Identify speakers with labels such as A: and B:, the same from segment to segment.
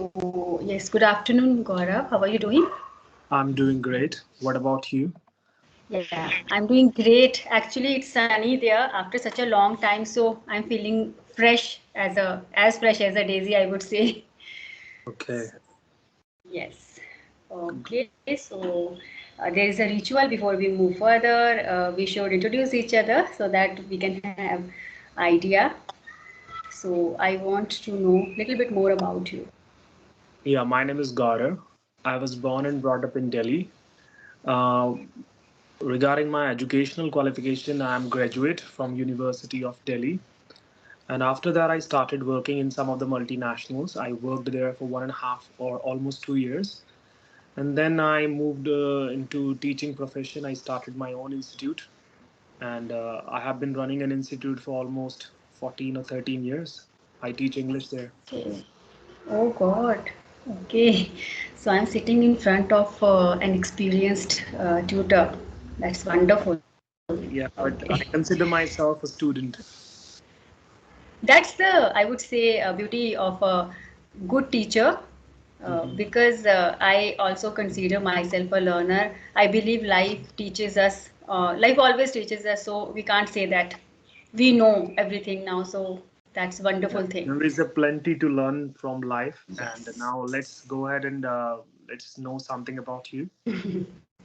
A: Yes, good afternoon, Gaurav. How are you doing?
B: I'm doing great. What about you?
A: Yeah, I'm doing great. Actually, it's sunny there after such a long time, so I'm feeling fresh as a daisy, I would say.
B: Okay.
A: Yes. Okay, so there is a ritual before we move further. We should introduce each other so that we can have idea. So I want to know a little bit more about you.
B: Yeah, my name is Gaurav. I was born and brought up in Delhi. Uh, Regarding my educational qualification, I am graduate from University of Delhi. And after that, I started working in some of the multinationals. I worked there for 1.5 or almost 2 years. And then I moved into teaching profession. I started my own institute. And I have been running an institute for almost 14 or 13 years. I teach English there.
A: Okay. Oh God. Okay. So I'm sitting in front of an experienced tutor. That's wonderful.
B: Yeah,
A: Okay.
B: but I consider myself a student.
A: That's the, I would say, beauty of a good teacher.
B: Mhm.
A: Because I also consider myself a learner. I believe life teaches us, life always teaches us, so we can't say that we know everything now. So that's
B: Yeah,
A: wonderful thing.
B: there is a plenty to learn from life, and
A: Yes.
B: now let's go ahead and let's know something about you.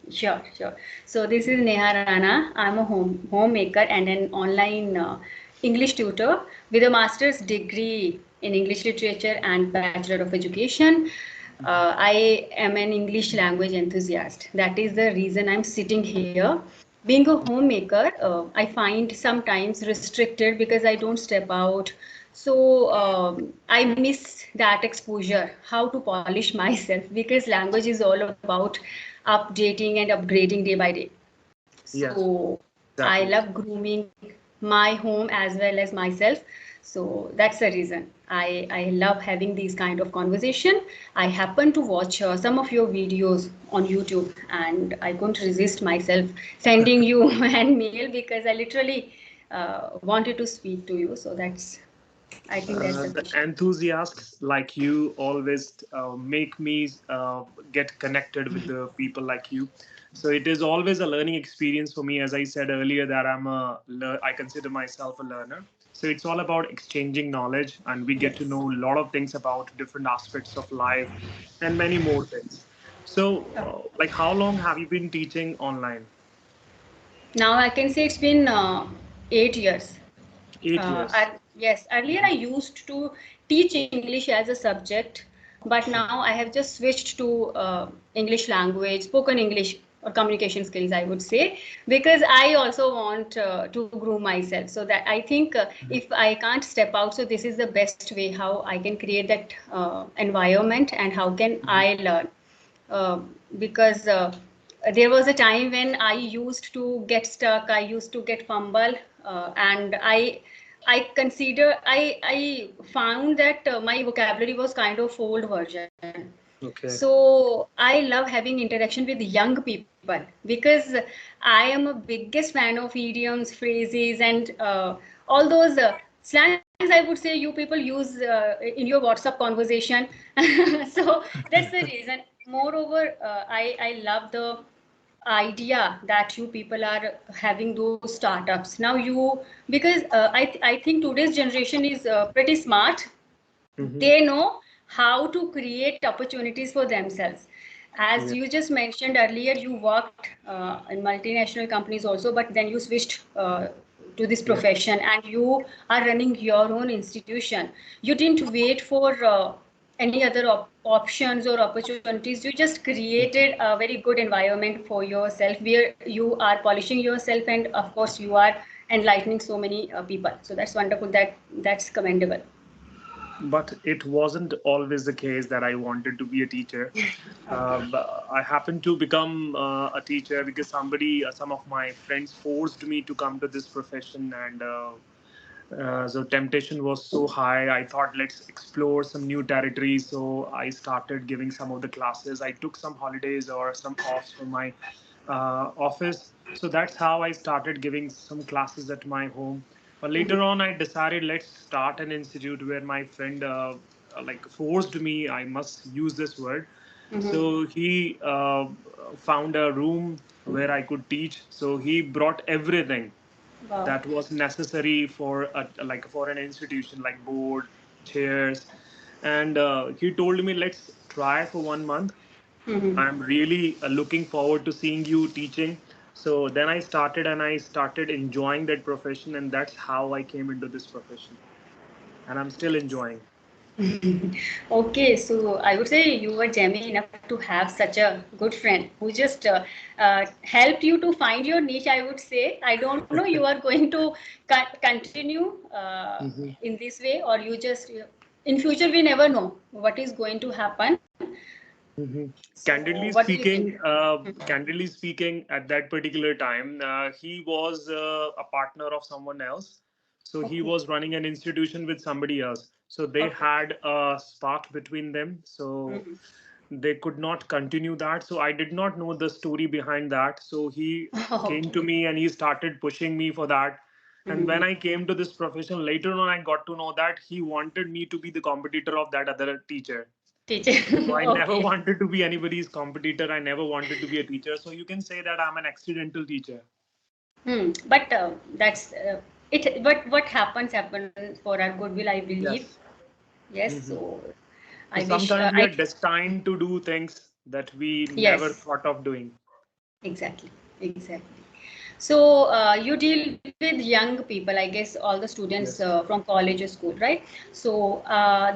A: Sure, sure. So this is Neha Rana. I'm a homemaker and an online English tutor with a master's degree in English literature and Bachelor of Education.
B: Mhm.
A: I am an English language enthusiast. That is the reason I'm sitting here. Being a homemaker, I find sometimes restricted because I don't step out. So I miss that exposure, how to polish myself, because language is all about updating and upgrading day by day.
B: Yes,
A: So I
B: exactly.
A: love grooming my home as well as myself. So that's the reason I love having these kind of conversation. I happen to watch some of your videos on YouTube, and I couldn't resist myself sending you an mail because I literally wanted to speak to you. So that's, I think that's
B: The
A: sufficient.
B: enthusiasts like you always make me get connected with the people like you. So it is always a learning experience for me. As I said earlier, that I consider myself a learner. So it's all about exchanging knowledge, and we get to
A: Yes.
B: know a lot of things about different aspects of life, and many more things. So, like, how long have you been teaching online?
A: Now I can say it's been 8 years.
B: 8 years.
A: Yes, earlier I used to teach English as a subject, but now I have just switched to English language, spoken English or communication skills, I would say, because I also want to groom myself. So that I think if I can't step out, so this is the best way how I can create that environment and how can I learn. Uh, because there was a time when I used to get stuck, I used to get fumble, and I found that my vocabulary was kind of old version.
B: Okay.
A: So I love having interaction with young people because I am a biggest fan of idioms, phrases, and all those slangs. I would say you people use in your WhatsApp conversation. So that's the reason. Moreover, I love the idea that you people are having those startups now. You because I think today's generation is pretty smart.
B: Hmm.
A: They know how to create opportunities for themselves. As
B: Yeah.
A: you just mentioned earlier, you worked in multinational companies also, but then you switched to this
B: Yeah.
A: profession and you are running your own institution. You didn't wait for any other options or opportunities. You just created a very good environment for yourself where you are polishing yourself, and of course you are enlightening so many people. So that's wonderful. That's commendable.
B: But it wasn't always the case that I wanted to be a teacher. But I happened to become a teacher because some of my friends forced me to come to this profession, and so temptation was so high. I thought, let's explore some new territory. So I started giving some of the classes. I took some holidays or some offs from my office. So that's how I started giving some classes at my home. But later on, I decided let's start an institute where my friend like forced me, I must use this word.
A: Mm-hmm.
B: So he found a room where I could teach. So he brought everything
A: Wow.
B: that was necessary for like for an institution, like board, chairs. And he told me, let's try for 1 month.
A: Mm-hmm.
B: I'm really looking forward to seeing you teaching. So then I started, and I started enjoying that profession, and that's how I came into this profession. And I'm still enjoying.
A: Okay, so I would say you were gemmy enough to have such a good friend who just helped you to find your niche, I would say. I don't know you are going to continue
B: Mhm.
A: in this way, or you just, in future, we never know what is going to happen.
B: Mhm.
A: So, what do you think?
B: Candidly speaking, at that particular time, he was a partner of someone else. So he
A: Okay,
B: was running an institution with somebody else. So they
A: okay.
B: had a spark between them. So
A: Mhm.
B: they could not continue that. So I did not know the story behind that. So he came to
A: Okay.
B: me and he started pushing me for that. And when
A: Mhm.
B: I came to this profession later on, I got to know that he wanted me to be the competitor of that other teacher.
A: Teacher.
B: So I never
A: Okay.
B: wanted to be anybody's competitor. I never wanted to be a teacher. So you can say that I'm an accidental teacher.
A: But that's it. But what happen for our goodwill, I believe.
B: Yes.
A: Yes.
B: Hmm.
A: So
B: So
A: I wish
B: sometimes we
A: I.
B: are destined to do things that we never
A: Yes.
B: thought of doing.
A: Exactly. Exactly. So you deal with young people, I guess, all the students
B: Yes.
A: from college or school, right? So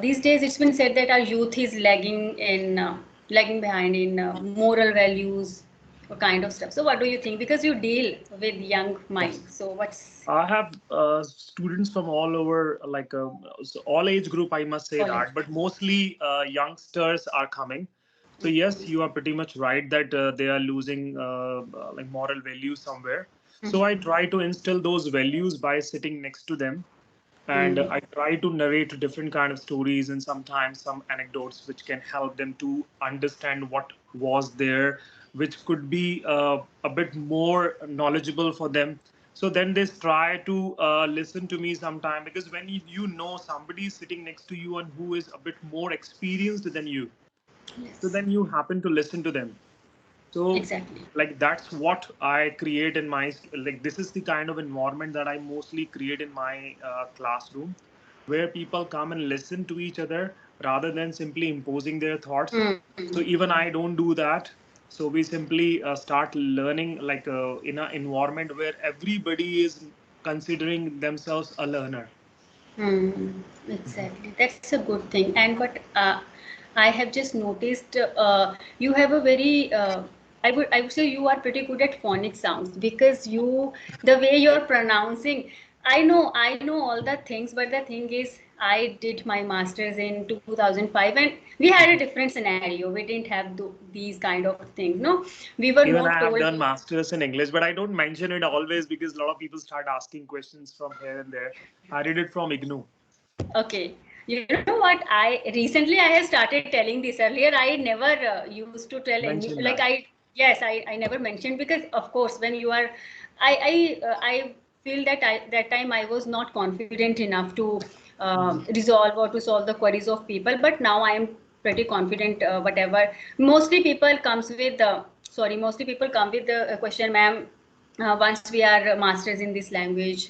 A: these days it's been said that our youth is lagging behind in moral values or kind of stuff. So what do you think? Because you deal with young
B: Yes.
A: minds. So what's
B: I have students from all over, like so all age group, I must say
A: college?
B: that, but mostly youngsters are coming. So yes, you are pretty much right that they are losing like moral values somewhere. So I try to instill those values by sitting next to them, and
A: Mm.
B: I try to narrate different kind of stories and sometimes some anecdotes which can help them to understand what was there, which could be a bit more knowledgeable for them. So then they try to listen to me sometime, because when you know somebody is sitting next to you and who is a bit more experienced than you, so
A: Yes.
B: then you happen to listen to them. So
A: Exactly.
B: like that's what I create in my, like this is the kind of environment that I mostly create in my classroom, where people come and listen to each other rather than simply imposing their thoughts.
A: Mm.
B: So even I don't do that. So we simply start learning like in an environment where everybody is considering themselves a learner.
A: Hmm, exactly. That's a good thing. And but I have just noticed you have a very I would say you are pretty good at phonic sounds, because the way you're pronouncing, I know all the things, but the thing is I did my masters in 2005 and we had a different scenario. We didn't have these kind of things. No, we were
B: Even I
A: not
B: have
A: told.
B: done masters in English, but I don't mention it always because a lot of people start asking questions from here and there. I did it from IGNU.
A: Okay. You know what? I have started telling this earlier. I never used to tell any,
B: Mention
A: like
B: that.
A: I never mentioned, because of course when you are, I feel that that time I was not confident enough to
B: Mhm.
A: resolve or to solve the queries of people. But now I am pretty confident. Whatever. Mostly people come with the question, ma'am. Once we are masters in this language,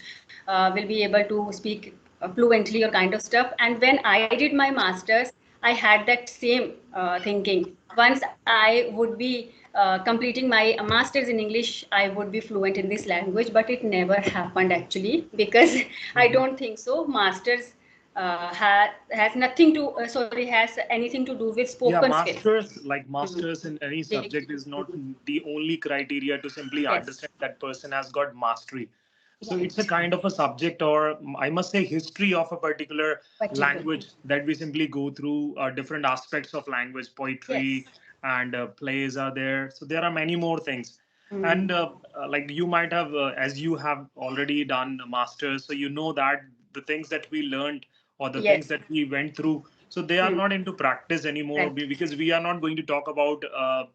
A: we'll be able to speak fluently or kind of stuff. And when I did my masters, I had that same thinking. Once I would be completing my masters in English, I would be fluent in this language, but it never happened actually, because I
B: Mhm.
A: don't think so. Masters has nothing to has anything to do with
B: Yeah,
A: spoken skills. Mhm.
B: masters in any
A: They-
B: subject is not the only criteria to simply
A: yes,
B: understand that person has got mastery. So it's a
A: right.
B: kind of a subject, or I must say history of a particular
A: Particular.
B: language, that we simply go through different aspects of language, poetry,
A: Yes.
B: and plays are there. So there are many more things.
A: Mm.
B: And like you might have, as you have already done a masters, so you know that the things that we learned or the things
A: Yes.
B: that we went through, so they are
A: Hmm.
B: not into practice anymore,
A: Right.
B: because we are not going to talk about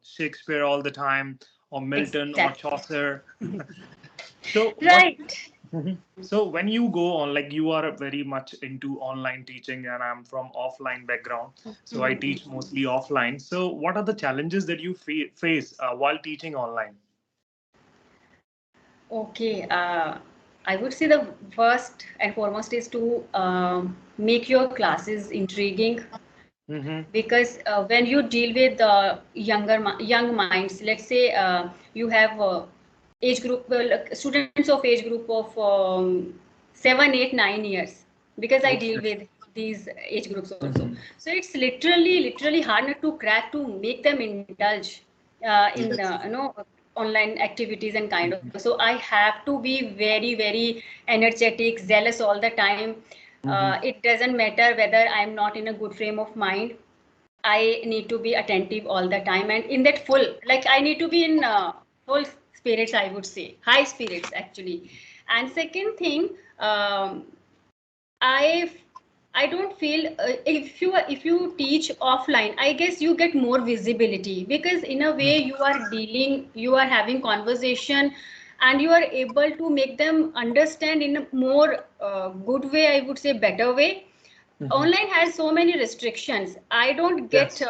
B: Shakespeare all the time, or Milton, or
A: Exactly.
B: Chaucer. So what
A: Right.
B: So when you go on, like you are very much into online teaching, and I'm from offline background, so I teach mostly offline. So what are the challenges that you face while teaching online?
A: Okay, I would say the first and foremost is to make your classes intriguing,
B: Mm-hmm.
A: because when you deal with young minds, let's say you have age group, like students of age group of 7, 8, 9 years, because I deal
B: Okay.
A: with these age groups also.
B: Mm-hmm.
A: So it's literally hard not to crack to make them indulge in
B: Yes.
A: online activities and kind of.
B: Mm-hmm.
A: So I have to be very energetic, zealous all the time.
B: Mm-hmm.
A: It doesn't matter whether I'm not in a good frame of mind. I need to be attentive all the time, and in that full, like I need to be in full spirits, I would say, high spirits actually. And second thing, um, I I don't feel if you teach offline, I guess you get more visibility, because in a way you are having conversation, and you are able to make them understand in a more good way, I would say better way.
B: Mm-hmm.
A: Online has so many restrictions. I don't get
B: Yes.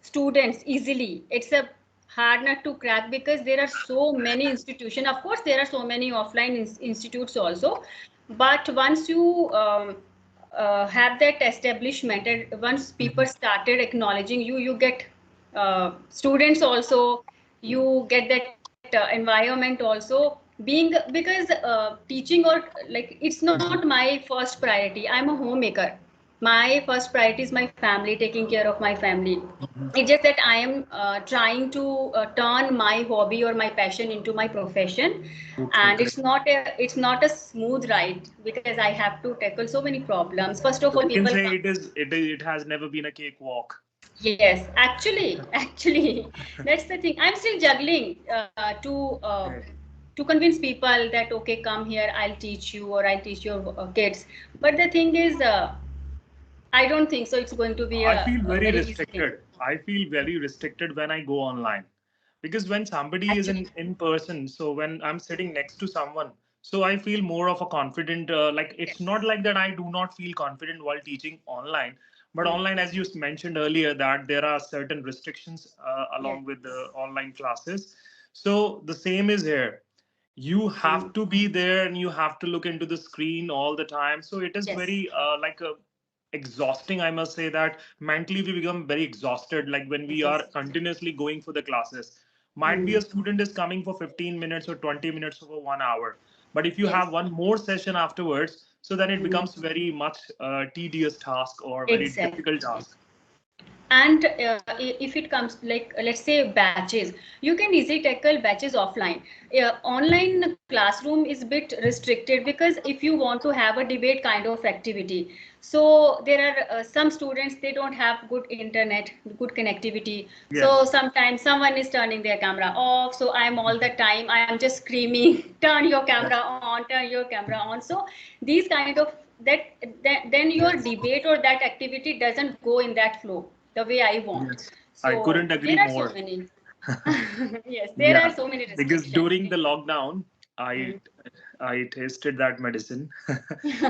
A: students easily. It's a hard nut to crack, because there are so many institutions. Of course, there are so many offline institutes also, but once you have that establishment, and once people
B: Mm-hmm.
A: started acknowledging you, you get students also, you get that environment also. Being, because teaching, or like, it's not my first priority. I'm a homemaker. My first priority is my family, taking care of my family.
B: Mm-hmm.
A: It's just that I am trying to turn my hobby or my passion into my profession,
B: True, true,
A: and
B: correct.
A: it's not a smooth ride, because I have to tackle so many problems. First of
B: So
A: all,
B: we can
A: people
B: say
A: come.
B: it has never been a cakewalk.
A: Yes, actually, that's the thing. I'm still juggling
B: Okay.
A: to convince people that okay, come here, I'll teach you, or I'll teach your kids. But the thing is, I don't think so. It's going to be
B: I feel
A: a
B: very
A: very easy thing.
B: restricted. I feel very restricted when I go online, because when somebody is
A: Actually,
B: in person, so when I'm sitting next to someone, so I feel more of a confident. Like it's not like that I do not feel confident while teaching online, but
A: mm,
B: online, as you mentioned earlier, that there are certain restrictions
A: yes,
B: along with the online classes. So the same is here. You have
A: mm,
B: to be there and you have to look into the screen all the time. So it is
A: yes,
B: very like a exhausting. I must say that mentally we become very exhausted, like when we are
A: yes,
B: continuously going for the classes. Might be
A: mm,
B: a student is coming for 15 minutes or 20 minutes over 1 hour, but if you
A: yes,
B: have one more session afterwards, so then it
A: mm,
B: becomes very much tedious task or very
A: exactly.
B: difficult task.
A: And if it comes, like, let's say batches, you can easily tackle batches offline. Online classroom is a bit restricted, because if you want to have a debate kind of activity, so there are some students, they don't have good internet, good connectivity. So
B: Yes.
A: sometimes someone is turning their camera off, so I'm all the time, I am just screaming, turn your camera
B: Yes.
A: on, turn your camera on. So these kind of, then your
B: Yes.
A: debate or that activity doesn't go in that flow the way I want.
B: Yes. I
A: So
B: couldn't agree
A: there are so
B: more.
A: many. Yes, there are
B: Yeah,
A: so many
B: because
A: restrictions.
B: during the lockdown, I
A: Mm.
B: I tasted that medicine.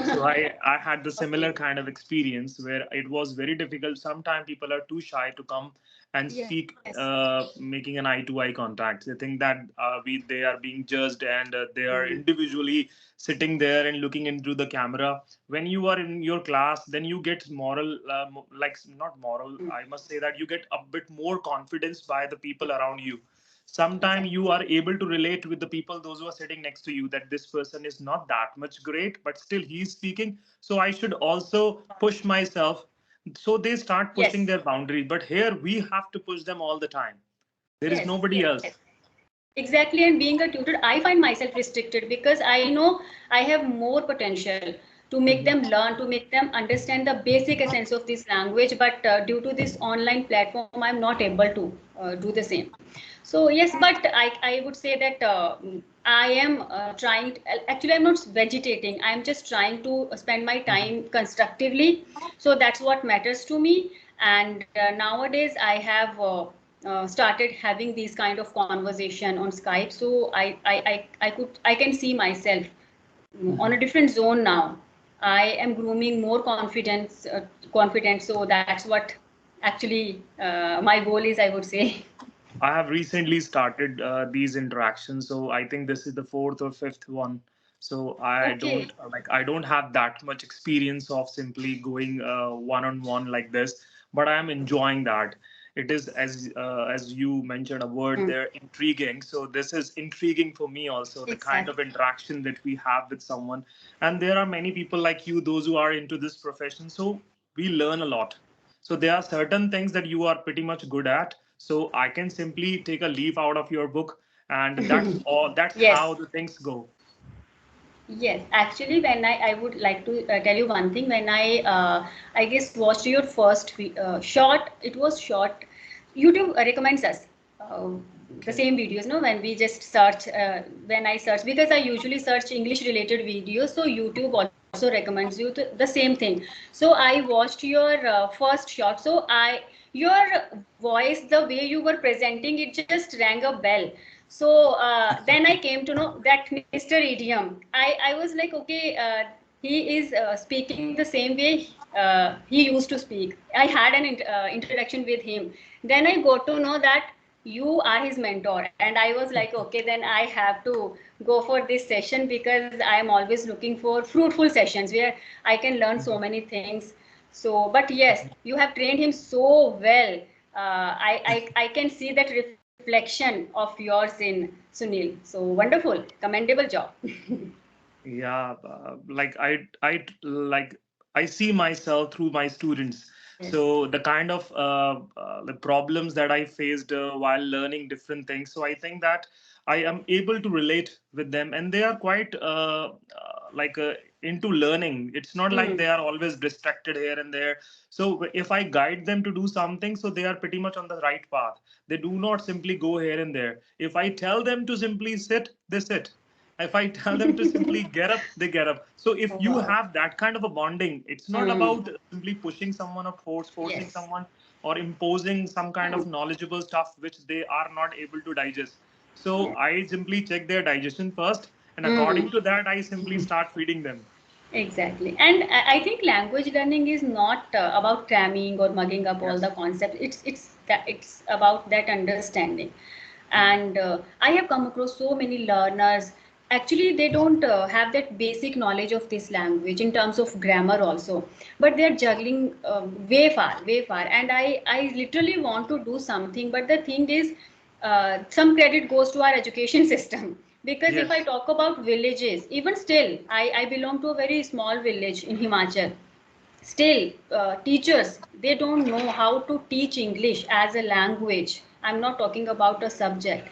B: So I had the similar
A: Okay.
B: kind of experience where it was very difficult. Sometimes people are too shy to come and
A: Yes.
B: speak, making an eye to eye contact. They think that they are being judged, and they are
A: Mm.
B: individually sitting there and looking into the camera. When you are in your class, then you get moral, like not moral.
A: Mm.
B: I must say that you get a bit more confidence by the people around you. Sometimes
A: Exactly.
B: you are able to relate with the people, those who are sitting next to you, that this person is not that much great, but still he's speaking, so I should also push myself. So they start pushing
A: Yes.
B: their boundaries, but here we have to push them all the time. There is
A: Yes.
B: nobody else.
A: Exactly, and being a tutor, I find myself restricted, because I know I have more potential to make them learn, to make them understand the basic essence of this language. But due to this online platform, I'm not able to do the same. So yes, but I would say that I am trying. Actually, I'm not vegetating. I'm just trying to spend my time constructively. So that's what matters to me. And nowadays, I have. Started having these kind of conversation on Skype, so I can see myself on a different zone now. I am grooming more confidence, confidence. So that's what actually my goal is, I would say.
B: I have recently started these interactions, so I think this is the fourth or fifth one. So
A: Okay.
B: I don't have that much experience of simply going one on one like this, but I am enjoying that. It is as you mentioned a word
A: Mm.
B: there, intriguing. So this is intriguing for me also, the kind of
A: Exactly.
B: interaction that we have with someone. And there are many people like you, those who are into this profession. So we learn a lot. So there are certain things that you are pretty much good at, so I can simply take a leaf out of your book, and that's all. That's how
A: Yes.
B: the things go.
A: Yes, actually, when I would like to tell you one thing. When I guess watched your first short, it was short. YouTube recommends us uh, the
B: Okay.
A: same videos. No, when we just search, when I search, because I usually search English related videos, so YouTube also recommends you the same thing. So I watched your first shot. So your voice, the way you were presenting, it just rang a bell. So then I came to know that Mr. Idiom. I was like, okay, he is speaking the same way he used to speak. I had an introduction with him. Then I got to know that you are his mentor, and I was like, okay, then I have to go for this session, because I am always looking for fruitful sessions where I can learn so many things. So, but yes, you have trained him so well. I can see that reflection of yours in Sunil. So wonderful, commendable job.
B: Yeah, I see myself through my students.
A: Yes.
B: So the kind of the problems that I faced while learning different things. So I think that I am able to relate with them, and they are quite into learning. It's not like
A: Hmm.
B: they are always distracted here and there. So if I guide them to do something, so they are pretty much on the right path. They do not simply go here and there. If I tell them to simply sit, they sit. If I tell them to simply get up, they get up. So if you
A: Wow.
B: have that kind of a bonding, it's not
A: Hmm.
B: about simply pushing someone or forcing
A: Yes.
B: someone or imposing some kind
A: Hmm.
B: of knowledgeable stuff which they are not able to digest. So I simply check their digestion first, and
A: Hmm.
B: according to that, I simply start feeding them.
A: Exactly. And I think language learning is not about cramming or mugging up all the
B: Yes.
A: concepts. It's about that understanding. And I have come across so many learners. Actually, they don't have that basic knowledge of this language in terms of grammar also, but they are juggling way far. And I literally want to do something, but the thing is, some credit goes to our education system. Because if I
B: Yes.
A: talk about villages, even still, I belong to a very small village in Himachal. Still, teachers, they don't know how to teach English as a language. I'm not talking about a subject.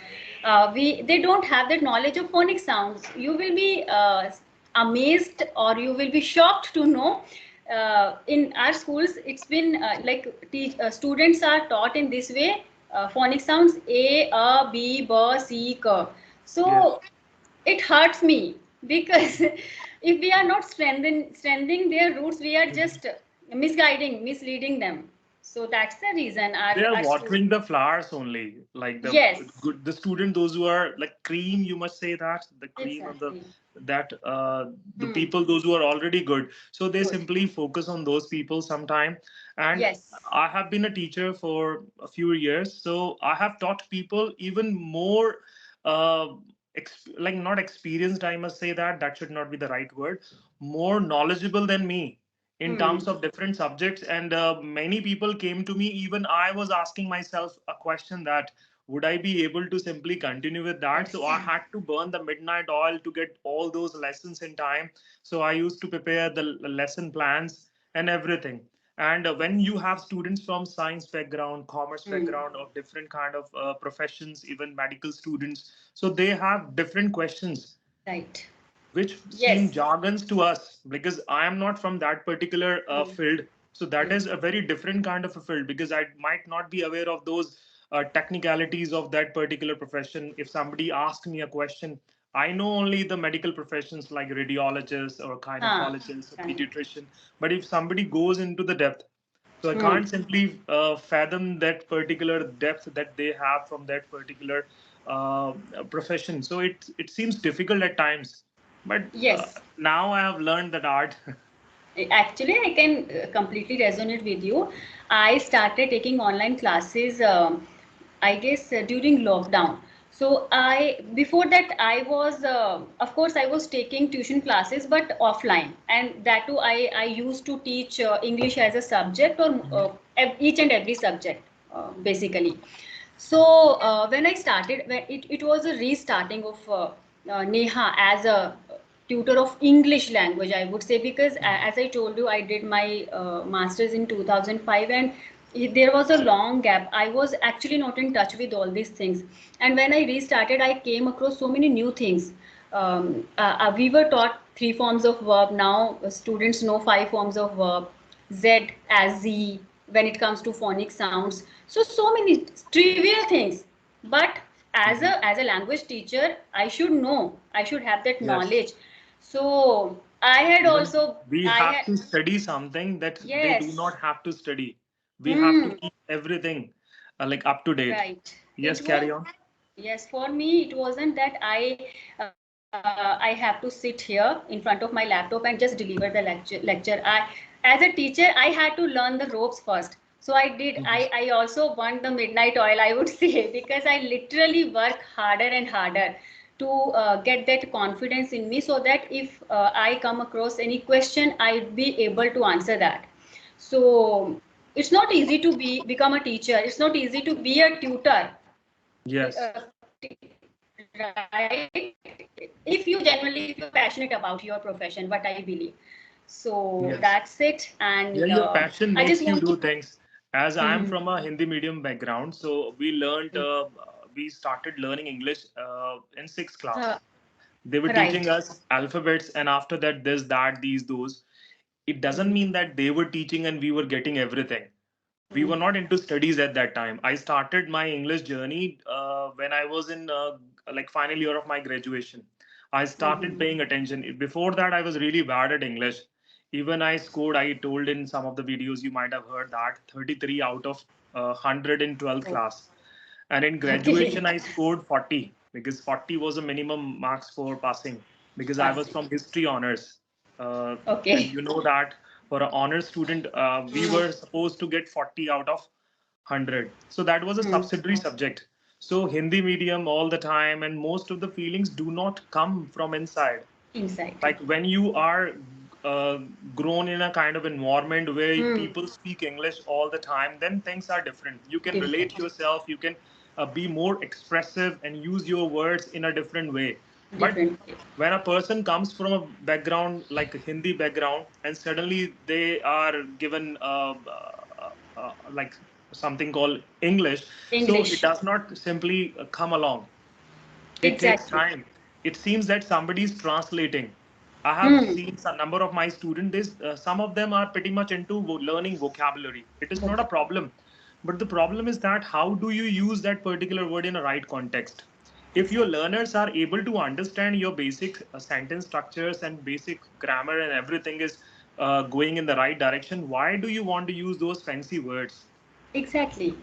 A: They don't have that knowledge of phonic sounds. You will be amazed, or you will be shocked to know. In our schools, it's been students are taught in this way: phonic sounds a, b, b, c, k.
B: Yes.
A: So it hurts me, because if we are not strengthening their roots, we are just misleading them. So that's the reason
B: They are
A: our school.
B: watering the flowers only, like the
A: Yes,
B: good, the student, those who are like cream, you must say that the cream of the
A: exactly.
B: that the
A: Hmm.
B: people, those who are already good, so they
A: Good.
B: simply focus on those people sometime. And
A: Yes.
B: I have been a teacher for a few years, so I have taught people even more uh, like not experienced, I must say that that should not be the right word, more knowledgeable than me in
A: Hmm.
B: terms of different subjects. And many people came to me, even I was asking myself a question that would I be able to simply continue with that. So
A: Yes.
B: I had to burn the midnight oil to get all those lessons in time. So I used to prepare the lesson plans and everything. And when you have students from science background, commerce
A: Hmm.
B: background, or different kind of professions, even medical students, so they have different questions
A: Right.
B: which seem
A: Yes.
B: jargons to us, because I am not from that particular
A: Hmm.
B: field. So that
A: Hmm.
B: is a very different kind of a field, because I might not be aware of those technicalities of that particular profession. If somebody asks me a question, I know only the medical professions like radiologists or
A: Ah.
B: gynecologists or
A: Right.
B: pediatrician. But if somebody goes into the depth, so I
A: Hmm.
B: can't simply fathom that particular depth that they have from that particular uh, profession. So it seems difficult at times. But
A: Yes.
B: now I have learned that art.
A: Actually, I can completely resonate with you. I started taking online classes, I guess, during lockdown. So before that, I was, of course, I was taking tuition classes, but offline. And that too, I used to teach English as a subject, or each and every subject, basically. So when I started, it was a restarting of Neha as a tutor of English language, I would say, because as I told you, I did my master's in 2005, and there was a long gap. I was actually not in touch with all these things. And when I restarted, I came across so many new things. We were taught 3 forms of verb. Now students know 5 forms of verb. Z as Z when it comes to phonic sounds. So many trivial things. But as a language teacher, I should know. I should have that
B: Yes.
A: knowledge. So I had
B: Even
A: also
B: we
A: I
B: have
A: had
B: to study something that they do
A: yes.
B: not have to study. We have to
A: Hmm.
B: keep everything like up to date.
A: Right.
B: Yes,
A: It was
B: carry on.
A: yes, for me it wasn't that I have to sit here in front of my laptop and just deliver the lecture. As a teacher, I had to learn the ropes first. So I did. I also want the midnight oil, I would say, because I literally work harder and harder to get that confidence in me, so that if I come across any question, I'd be able to answer that. So it's not easy to become a teacher. It's not easy to be a tutor.
B: Yes.
A: Right? If you're passionate about your profession, what I believe. So that's
B: Yes.
A: it. And
B: Yeah, your
A: I
B: passion
A: just want
B: makes
A: to.
B: you do things. As I am
A: Mhm.
B: from a Hindi medium background, so we started learning English in sixth
A: Uh,
B: class. They were
A: right.
B: teaching us alphabets, and after that, this, that, these, those. It doesn't
A: Mhm.
B: mean that they were teaching and we were getting everything. We were
A: Mhm.
B: not into studies at that time. I started my English journey when I was in like final year of my graduation. I started
A: Mhm.
B: paying attention. Before that, I was really bad at English. Even I scored, I told in some of the videos you might have heard that 33 out of 100 in 12th
A: Oh,
B: class. And in
A: okay.
B: graduation, I scored 40 because 40 was a minimum marks for passing because I was
A: Passing.
B: from history honors. And
A: Okay.
B: you know that for an honor student, we
A: Mhm.
B: were supposed to get 40 out of 100. So that was a
A: Mhm.
B: subsidiary subject. So Hindi medium all the time, and most of the feelings do not come from inside.
A: Inside.
B: Like when you are uh, grown in a kind of environment where
A: Hmm.
B: people speak English all the time, then things are different. You can relate
A: Different.
B: yourself, you can be more expressive and use your words in a different way. But
A: Different.
B: when a person comes from a background like a Hindi background and suddenly they are given like something called English, so it
A: English.
B: does not simply come along. It takes
A: Exactly.
B: time. It seems that somebody is translating. I have
A: Hmm.
B: seen a number of my students. Some of them are pretty much into learning vocabulary. It is not a problem, but the problem is that how do you use that particular word in a right context? If your
A: Exactly.
B: learners are able to understand your basic sentence structures and basic grammar and everything is going in the right direction, why do you want to use those fancy words?
A: Exactly.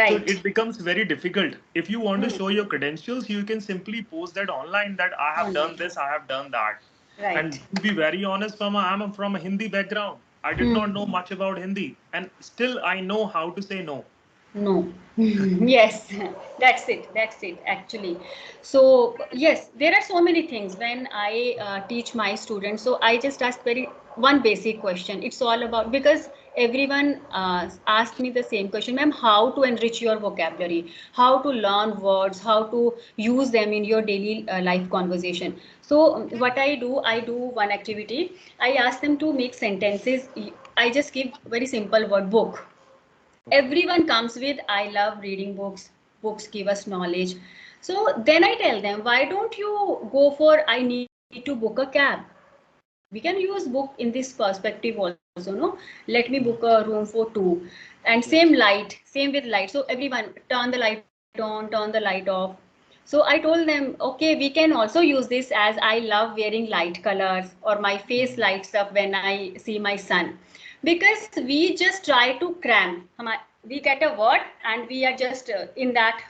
B: So
A: Right.
B: it becomes very difficult. If you want to
A: Hmm.
B: show your credentials, you can simply post that online that I have done
A: Online.
B: this, I have done that.
A: Right.
B: And to be very honest, I'm from a Hindi background. I did not
A: Hmm.
B: know much about Hindi, and still I know how to say no.
A: No. Yes, that's it. That's it, actually. So, yes, there are so many things when I teach my students. So, I just ask very one basic question. It's all about because everyone asked me the same question, ma'am, how to enrich your vocabulary, how to learn words, how to use them in your daily life conversation. So, what I do one activity. I ask them to make sentences. I just give very simple word book.
B: Okay.
A: Everyone comes with I love reading books, books give us knowledge. So then I tell them, why don't you go for I need to book a cab? We can use book in this perspective also, no? Let me book a room for two. And same
B: Yes.
A: light, same with light. So everyone turn the light on, turn the light off. So I told them, okay, we can also use this as I love wearing light colors, or my face lights up when I see my son. Because we just try to cram. We get a word and we are just in that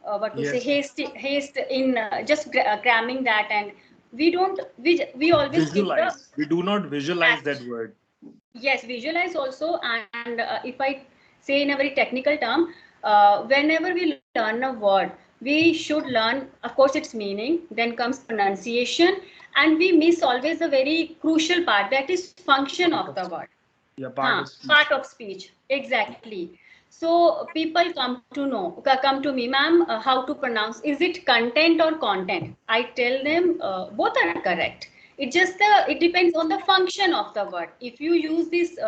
A: what to say
B: Yes.
A: haste in just cramming that, and we don't, we always keep the,
B: Visualize. We do not visualize that word.
A: yes, visualize also. And if I say in a very technical term, whenever we learn a word, we should learn, of course, its meaning, then comes pronunciation, and we miss always a very crucial part, that is function of the word.
B: Yeah, part of speech.
A: Part of speech, exactly. So people come to me, ma'am, how to pronounce, is it content or content? I tell them both are correct. It depends on the function of the word. If you use this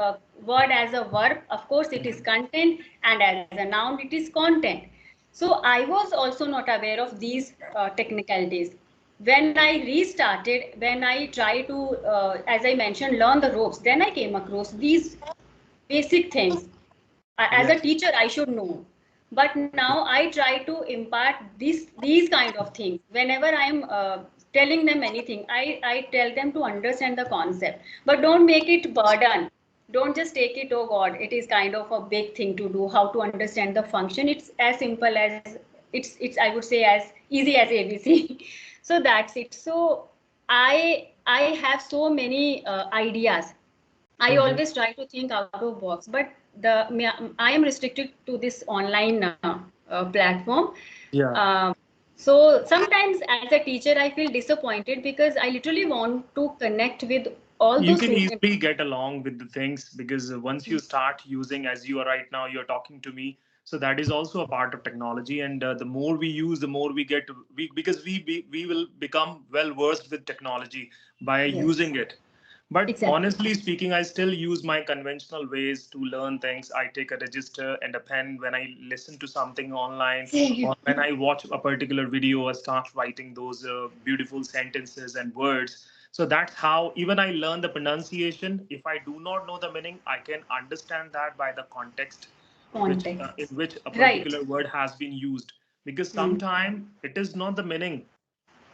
A: word as a verb, of course it is content, and as a noun it is content. So I was also not aware of these technicalities. When I restarted, when I try to, as I mentioned, learn the ropes, then I came across these basic things. As a teacher, I should know. But now I try to impart these kind of things. Whenever I am telling them anything, I tell them to understand the concept. But don't make it burden. Don't just take it, oh God, it is kind of a big thing to do, how to understand the function. It's as simple as, it's I would say as easy as ABC. So that's it. So I have so many ideas. I always try to think out of box, but I am restricted to this online platform.
B: Yeah.
A: So sometimes as a teacher, I feel disappointed because I literally want to connect with all
B: You
A: those
B: can
A: students.
B: easily get along with the things because once you start using, as you are right now, you're talking to me. So that is also a part of technology, and the more we use, the more we get. Because we will become well versed with technology by
A: Yes,
B: using it. But
A: exactly.
B: honestly speaking, I still use my conventional ways to learn things. I take a register and a pen when I listen to something online,
A: Same.
B: or when I watch a particular video, I start writing those beautiful sentences and words. So that's how even I learn the pronunciation. If I do not know the meaning, I can understand that by the context in
A: Context.
B: which a
A: Right.
B: particular word has been used. Because
A: Hmm.
B: sometimes it is not the meaning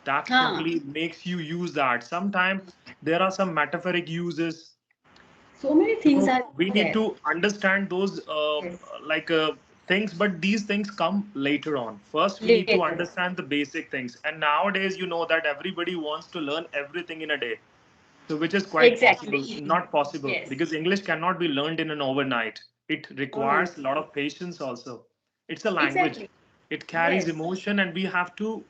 B: that
A: Huh.
B: simply makes you use that. Sometimes there are some metaphoric uses.
A: So many things
B: So
A: are
B: we
A: there.
B: need to understand those
A: Yes.
B: like things, but these things come later on. First, we need to
A: Later.
B: understand the basic things. And nowadays, you know that everybody wants to learn everything in a day. So which is quite possible,
A: Exactly.
B: not possible,
A: Yes.
B: because English cannot be learned in an overnight. It
A: No, no.
B: requires a lot of patience also. It's a language.
A: Exactly.
B: It carries
A: Yes.
B: emotion, and we have to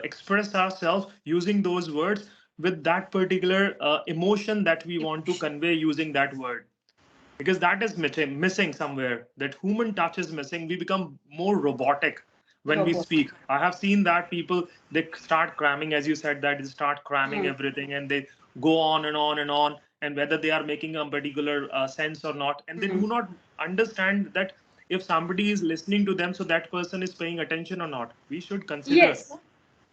B: express ourselves using those words with that particular emotion that we want to convey using that word, because that is missing somewhere. That human touch is missing. We become more robotic when we
A: Robot.
B: speak. I have seen that people, they start cramming, as you said, that they start cramming
A: Hmm.
B: everything, and they go on and on and on, and whether they are making a particular sense or not, and they
A: Hmm.
B: do not understand that if somebody is listening to them, so that person is paying attention or not. We should consider,
A: Yes.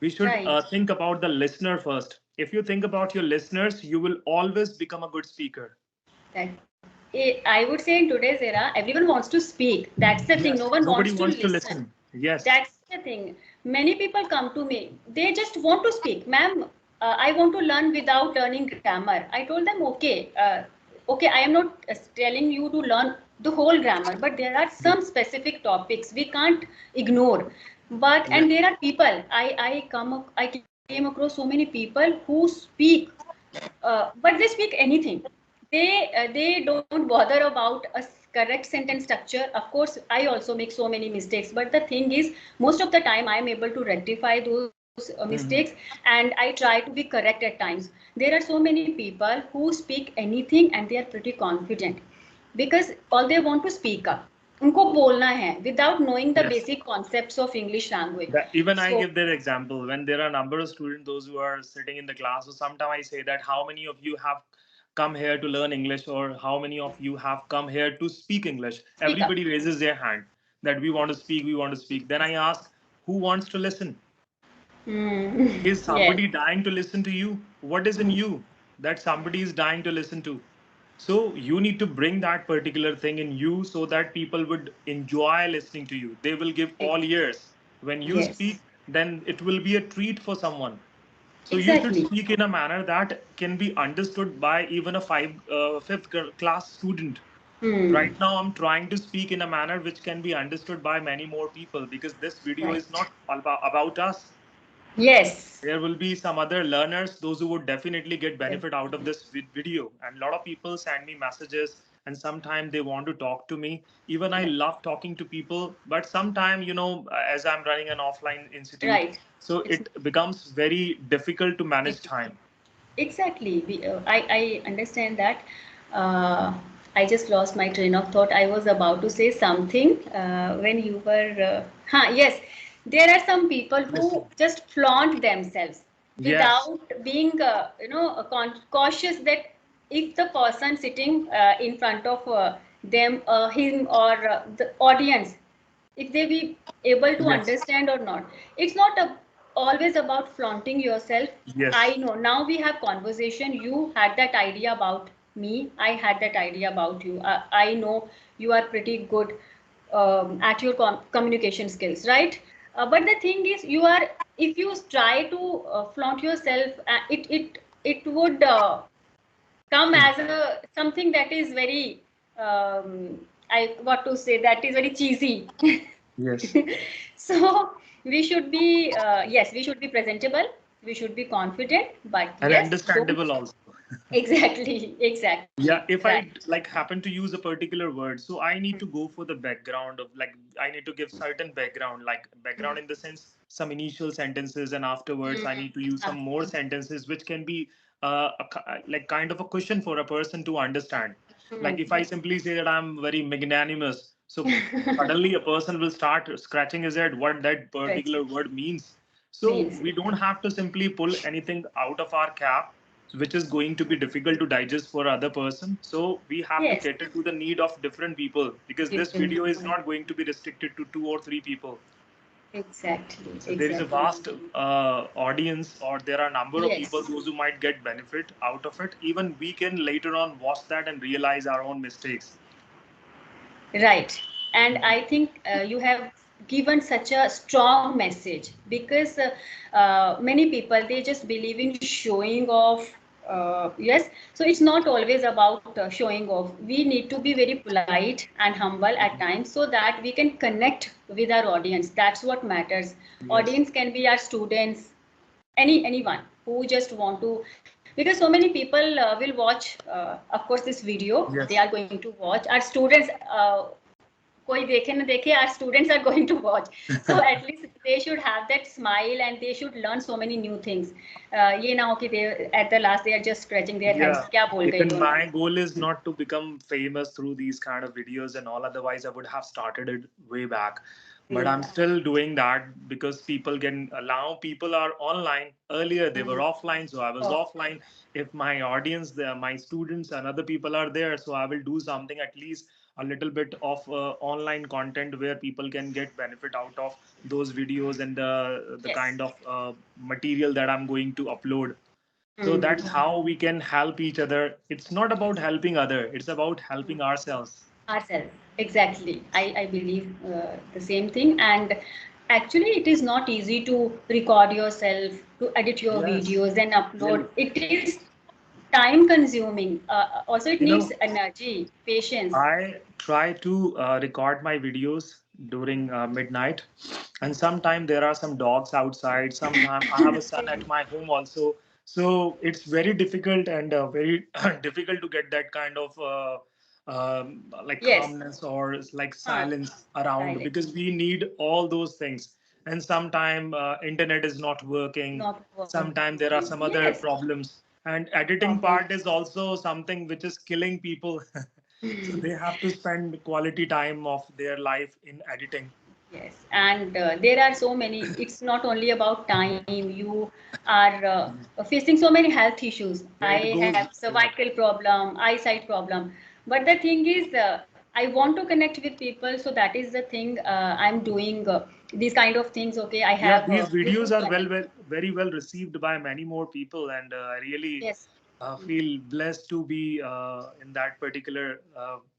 B: we should
A: Right.
B: think about the listener first. If you think about your listeners, you will always become a good speaker.
A: That I would say in today's era, everyone wants to speak. That's the thing. No
B: Yes,
A: one
B: nobody
A: wants to
B: wants to
A: listen.
B: listen. Yes.
A: That's the thing. Many people come to me. They just want to speak. Ma'am, I want to learn without learning grammar. I told them, okay, okay, I am not telling you to learn the whole grammar, but there are
B: Yeah.
A: some specific topics we can't ignore. But
B: Yeah.
A: and there are people. I came across so many people who speak, but they speak anything. They don't bother about a correct sentence structure. Of course, I also make so many mistakes, but the thing is, most of the time I am able to rectify those mistakes,
B: Mhm.
A: and I try to be correct at times. There are so many people who speak anything and they are pretty confident because all they want to speak up. उनको बोलना है without knowing the
B: Yes.
A: basic concepts of English language.
B: That, even I
A: So
B: give that example when there are a number of students, those who are sitting in the class. So sometimes I say that how many of you have come here to learn English, or how many of you have come here to speak English?
A: speak up.
B: Everybody raises their hand that we want to speak, we want to speak. Then I ask, who wants to listen? Is
A: Yes.
B: somebody dying to listen to you? What is in you that somebody is dying to listen to? So you need to bring that particular thing in you so that people would enjoy listening to you. They will give all ears. When you
A: Yes.
B: speak, then it will be a treat for someone. So you should
A: Exactly.
B: speak in a manner that can be understood by even a fifth class student.
A: Hmm.
B: Right now, I'm trying to speak in a manner which can be understood by many more people, because this video is
A: Right.
B: not about us.
A: Yes.
B: There will be some other learners, those who would definitely get benefit out of this video. And a lot of people send me messages, and sometimes they want to talk to me. Even I love talking to people, but sometimes, as I'm running an offline institute,
A: Right.
B: so
A: It's
B: it becomes very difficult to manage
A: difficult.
B: time.
A: Exactly. I understand that. Uh, I just lost my train of thought. I was about to say something when you were. Yes, there are some people
B: Yes.
A: who just flaunt themselves
B: Yes.
A: without being, cautious that if the person sitting in front of them, him or the audience, if they be able to
B: Yes.
A: understand or not. It's not always about flaunting yourself. I
B: Yes.
A: know now we have conversation. You had that idea about me. I had that idea about you. I know you are pretty good at your communication skills, right? But the thing is, you are, if you try to flaunt yourself, it would come
B: Hmm.
A: as a something that is very, I what to say, that is very cheesy.
B: Yes.
A: So we should be, yes, we should be presentable, we should be confident, but
B: And
A: yes, don't.
B: understandable also.
A: Exactly, exactly,
B: Yeah, if
A: right.
B: I like happen to use a particular word, so I need to go for the background of, like, I need to give certain background, like background in the sense some initial sentences, and afterwards I need to use some
A: Ah,
B: more sentences which can be like kind of a question for a person to understand. Like if I simply say that I'm very magnanimous, so suddenly a person will start scratching his head what that
A: right.
B: particular word means. So
A: Means
B: we don't have to simply pull anything out of our cap which is going to be difficult to digest for other person. So we have to
A: yes,
B: cater to the need of different people, because this
A: different
B: video is
A: point.
B: not going to be restricted to 2 or 3 people.
A: Exactly,
B: So there is a
A: exactly.
B: vast audience, or there are a number of people
A: Yes.
B: those who might get benefit out of it. Even we can later on watch that and realize our own mistakes.
A: Right. And I think you have given such a strong message, because many people, they just believe in showing off. Yes. So it's not always about showing off. We need to be very polite and humble at times so that we can connect with our audience. That's what matters.
B: Yes.
A: Audience can be our students, anyone who just want to, because so many people will watch, of course, this video. They
B: Yes.
A: are going to watch our students, कोई देखे ना देखे, our students are going to watch. So at least they should have that smile and they should learn so many new things. ये ना हो कि they at the last they are just scratching their heads,
B: Yeah,
A: क्या बोल गई
B: even
A: हो मैं.
B: my goal is not to become famous through these kind of videos and all. Otherwise, I would have started it way back. But
A: Way
B: I'm
A: back.
B: still doing that because people can allow, people are online. Earlier, they were offline, so I was
A: Oh,
B: offline. If my audience, my students, and other people are there, so I will do something, at least a little bit of online content where people can get benefit out of those videos and the
A: yes.
B: kind of material that I'm going to upload. So
A: Hmm.
B: that's how we can help each other. It's not about helping other, it's about helping ourselves.
A: Ourselves. Exactly. I believe the same thing. And actually, it is not easy to record yourself, to edit your
B: Yes,
A: videos, then upload.
B: really.
A: It is time consuming. Also, it
B: You
A: needs
B: know,
A: energy, patience.
B: I try to record my videos during midnight, and sometimes there are some dogs outside. Sometimes I have a son at my home also, so it's very difficult and very difficult to get that kind of like
A: Yes.
B: calmness or like
A: Uh,
B: silence around,
A: silent.
B: because we need all those things. And sometimes internet is not working.
A: Not
B: Sometimes there are
A: working.
B: some other
A: Yes.
B: problems, and editing
A: Problem.
B: part is also something which is killing people. So they have to spend quality time of their life in editing.
A: Yes, and there are so many. It's not only about time. You are facing so many health issues.
B: Yeah, it
A: I
B: goes
A: have
B: like that.
A: cervical problem, eyesight problem. But the thing is, I want to connect with people. So that is the thing. I'm doing these kind of things. Okay, I
B: Yeah,
A: have
B: these
A: a
B: videos
A: YouTube
B: are
A: channel.
B: very well received by many more people, and I really
A: Yes.
B: feel blessed to be in that particular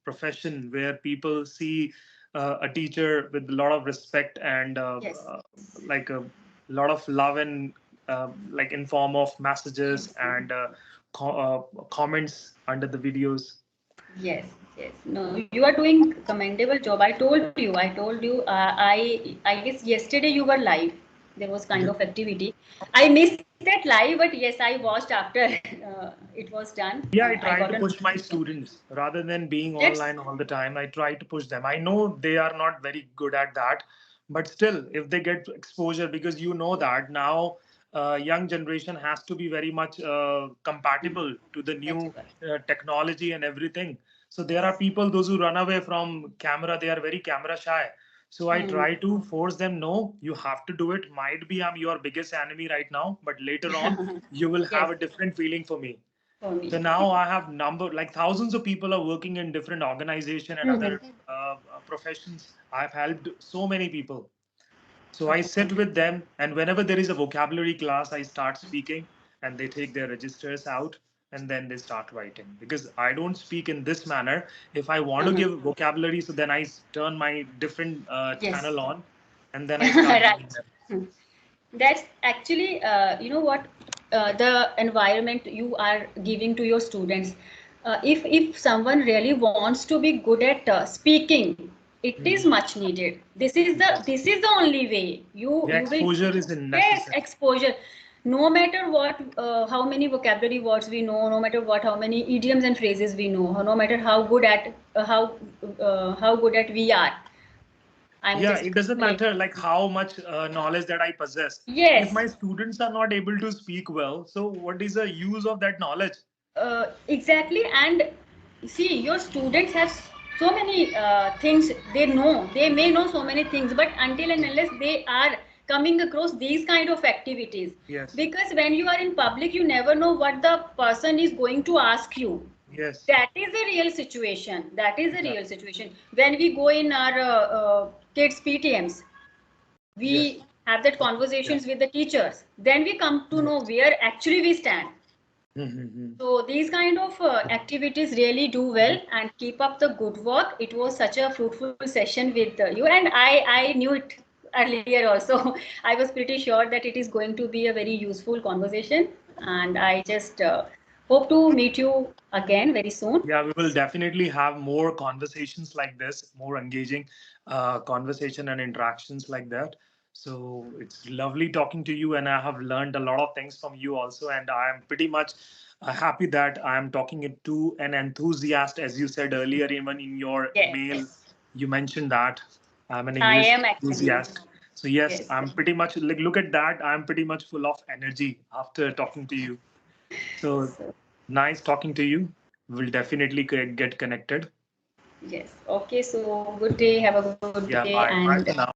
B: profession where people see a teacher with a lot of respect and
A: Yes.
B: like a lot of love, and like in form of messages and comments under the videos.
A: Yes, yes. No, you are doing commendable job. I told you. I told you. I guess yesterday you were live. There was kind of activity. I missed that live, but yes, I watched after it was done.
B: Yeah, I
A: I
B: try
A: got
B: to
A: a
B: push my
A: notification.
B: students rather than being
A: That's
B: online all the time. I try to push them. I know they are not very good at that, but still, if they get exposure, because you know that now young generation has to be very much compatible to the new
A: practical.
B: technology and everything. So there are people, those who run away from camera, they are very camera shy. So I
A: Hmm.
B: try to force them, no, you have to do it. Might be I'm your biggest enemy right now, but later on, you will have
A: Yes,
B: a different feeling for me.
A: for
B: So
A: me.
B: now I have number like thousands of people are working in different organization and
A: Mhm.
B: other professions. I've helped so many people. So I
A: Okay.
B: sit with them, and whenever there is a vocabulary class, I start speaking, and they take their registers out, and then they start writing. Because I don't speak in this manner. If I want to
A: Mhm.
B: give vocabulary, so then I turn my different
A: Yes.
B: channel on, and then I start giving
A: Right.
B: them.
A: That's actually, you know what, the environment you are giving to your students. If someone really wants to be good at speaking, it is
B: Mhm.
A: much needed. This is the only way
B: The
A: you will
B: exposure is
A: get
B: necessary.
A: exposure. No matter what, how many vocabulary words we know, no matter what, how many idioms and phrases we know, no matter how good at how good at we are. I'm
B: Yeah,
A: just
B: it doesn't
A: like,
B: matter like how much knowledge that I possess. If
A: yes.
B: my students are not able to speak well, so what is the use of that knowledge?
A: Exactly. And see, your students have so many things they know. They may know so many things, but until and unless they are coming across these kind of activities,
B: Yes,
A: because when you are in public, you never know what the person is going to ask you.
B: yes,
A: That is a real situation. That is a real
B: exactly.
A: situation. When we go in our kids' PTMs,
B: Yes,
A: we have that
B: yeah.
A: conversations with the teachers. Then we come to know
B: Yes.
A: where actually we stand.
B: Mm-hmm.
A: So these kind of activities really do well, and keep up the good work. It was such a fruitful session with you, and I knew it earlier also. I was pretty sure that it is going to be a very useful conversation, and I just hope to meet you again very soon.
B: Yeah, we will definitely have more conversations like this, more engaging conversation and interactions like that. So it's lovely talking to you, and I have learned a lot of things from you also. And I am pretty much happy that I am talking it to an enthusiast, as you said earlier, even in your mail,
A: Yes,
B: you mentioned that I'm an
A: I
B: English
A: am actually.
B: enthusiast. So yes,
A: Yes,
B: I'm pretty much like look at that. I'm pretty much full of energy after talking to you. So
A: so,
B: nice talking to you. We'll definitely get connected.
A: yes. Okay, so good day. Have a good day,
B: Yeah, bye.
A: and
B: Bye for now.